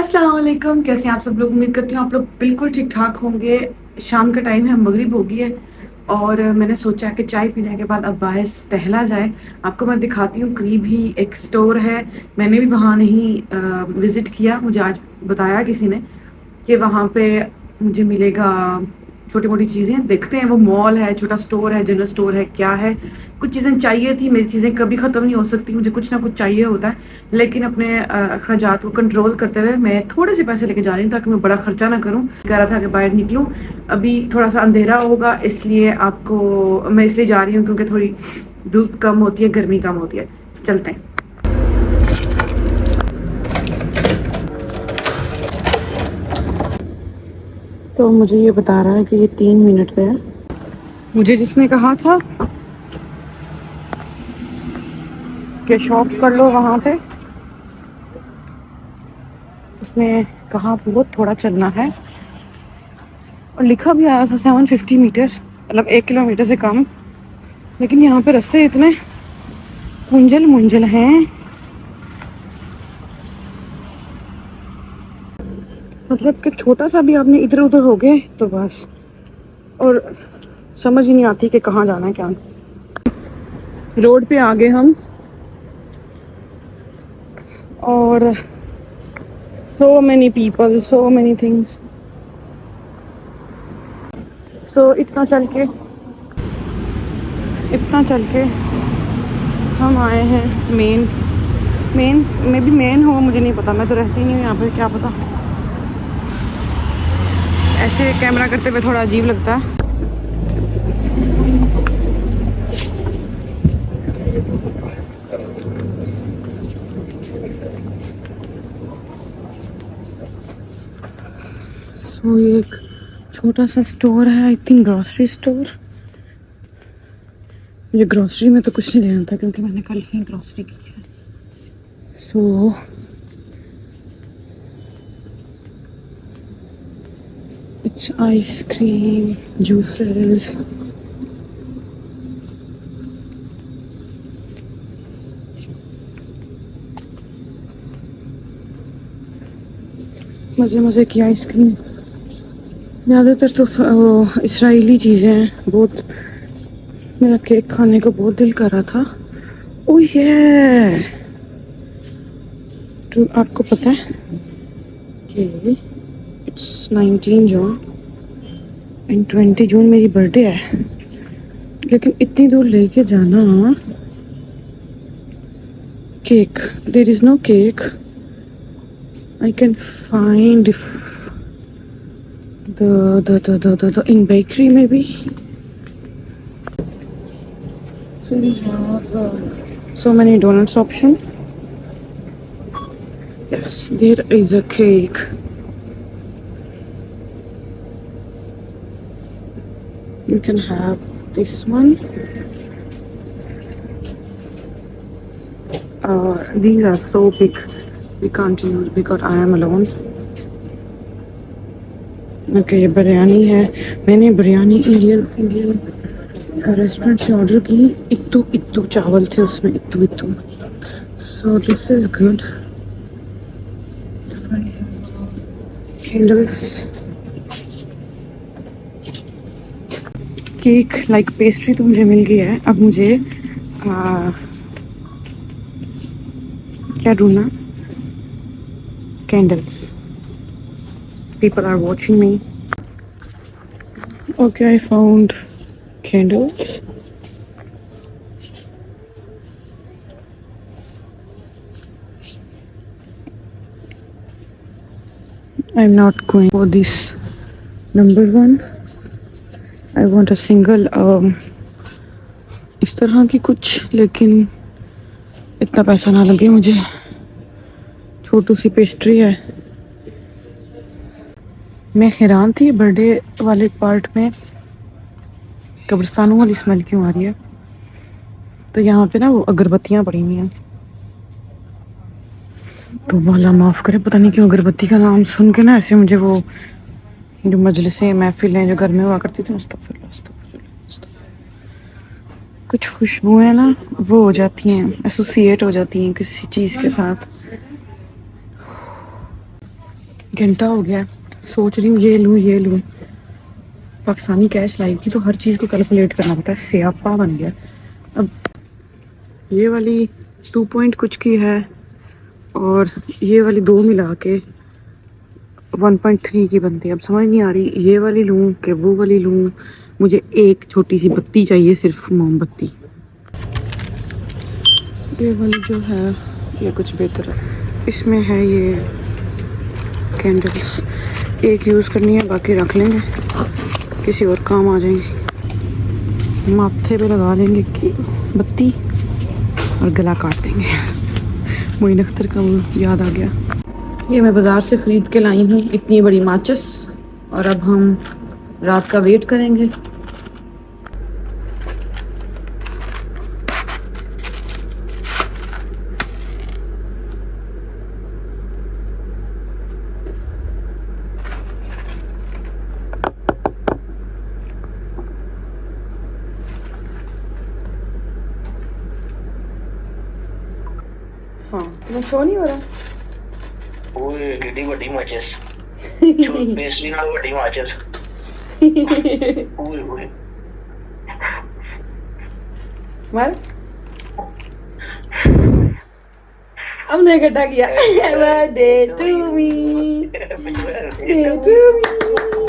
अस्सलाम वालेकुम। कैसे हैं आप सब लोग? उम्मीद करती हूँ आप लोग बिल्कुल ठीक ठाक होंगे। शाम का टाइम है, मगरिब हो गई है और मैंने सोचा कि चाय पीने के बाद अब बाहर टहला जाए। आपको मैं दिखाती हूँ, करीब ही एक स्टोर है। मैंने भी वहाँ नहीं विज़िट किया, मुझे आज बताया किसी ने कि वहाँ पे मुझे मिलेगा छोटी मोटी चीज़ें। देखते हैं, वो मॉल है, छोटा स्टोर है, जनरल स्टोर है, क्या है। कुछ चीज़ें चाहिए थी, मेरी चीज़ें कभी ख़त्म नहीं हो सकती, मुझे कुछ ना कुछ चाहिए होता है। लेकिन अपने अखराजात को कंट्रोल करते हुए मैं थोड़े से पैसे लेके जा रही हूँ ताकि मैं बड़ा खर्चा ना करूँ। कह रहा था कि बाहर निकलूँ, अभी थोड़ा सा अंधेरा होगा, इसलिए आपको मैं इसलिए जा रही हूँ क्योंकि थोड़ी धूप कम होती है, गर्मी कम होती है। तो चलते हैं। तो मुझे ये बता रहा है कि ये 3 मिनट पे है। मुझे जिसने कहा था कि शॉप कर लो वहाँ पे, उसने कहा बहुत थोड़ा चलना है और लिखा भी आ रहा था 750 मीटर, मतलब 1 किलोमीटर से कम। लेकिन यहाँ पे रास्ते इतने कुंजल मुंजल हैं, मतलब कि छोटा सा भी आपने इधर उधर हो गए तो बस, और समझ ही नहीं आती कि कहाँ जाना है क्या। रोड पे आ गए हम और so many people, so many things. So इतना चल के हम आए हैं मेन मेन में भी मेन हो, मुझे नहीं पता, मैं तो रहती नहीं हूँ यहाँ पे, क्या पता। ऐसे कैमरा करते हुए थोड़ा अजीब लगता है। सो ये एक छोटा सा स्टोर है, आई थिंक ग्रोसरी स्टोर। मुझे ग्रोसरी में तो कुछ नहीं लेना था क्योंकि मैंने कल ही ग्रोसरी की है। So it's ice cream, juices. मज़े मज़े की आइसक्रीम। ज़्यादातर तो वो इसराइली चीज़ें हैं बहुत। मेरा केक खाने का बहुत दिल कर रहा था। ओह ये, तो आपको पता है कि इट्स 19 जून एंड 20 जून मेरी बर्थडे है, लेकिन इतनी दूर लेके जाना cake, there is no cake I can find if the in bakery maybe. So we have so many donuts option. Yes, there is a cake. You can have this one. These are so big, we can't use because I am alone. Okay, ये बिरयानी है। मैंने biryani Indian restaurant से order की। इत्तू चावल थे उसमें, इत्तू। So this is good. I have candles, cake like pastry तो मुझे मिल गया है। अब मुझे क्या ढूंढना, candles. People are watching me. Okay, I found candles. I am not going for this number 1। I want a single इस तरह की कुछ, लेकिन इतना पैसा ना लगे मुझे। छोटू सी पेस्ट्री है। मैं हैरान थी बर्थडे वाले पार्ट में कब्रिस्तानों वाली स्मेल क्यों आ रही है। तो यहाँ पे ना वो अगरबत्तियाँ पड़ी हुई हैं, तो मौला माफ़ करे, पता नहीं क्यों अगरबत्ती का नाम सुन के ना ऐसे मुझे वो जो मजलिसें महफिलें जो घर में हुआ करती थी, कुछ खुशबुएं ना वो हो जाती हैं, एसोसिएट हो जाती हैं किसी चीज़ के साथ। घंटा हो गया, सोच रही हूँ ये लूँ। पाकिस्तानी कैश लाई थी तो हर चीज़ को कैलकुलेट करना पड़ता है, स्यापा बन गया। अब ये वाली 2 पॉइंट कुछ की है और ये वाली दो मिला के 1.3 की बनती है। अब समझ नहीं आ रही ये वाली लूँ कि वो वाली लूँ। मुझे एक छोटी सी बत्ती चाहिए, सिर्फ मोमबत्ती। ये वाली जो है ये कुछ बेहतर है, इसमें है ये कैंडल्स, एक यूज़ करनी है, बाकी रख लेंगे, किसी और काम आ जाएंगी। माथे पे लगा लेंगे कि बत्ती और गला काट देंगे। मोइन अख्तर का वो याद आ गया। ये मैं बाज़ार से ख़रीद के लाई हूँ इतनी बड़ी माचिस, और अब हम रात का वेट करेंगे। हाँ, तुम्हें शो नहीं हो रहा? ओए कितनी बड़ी माचिस, पेस्ट्री नाल बड़ी माचिस। ओए ओए मार, हमने इकट्ठा किया। Birthday to me, birthday to me.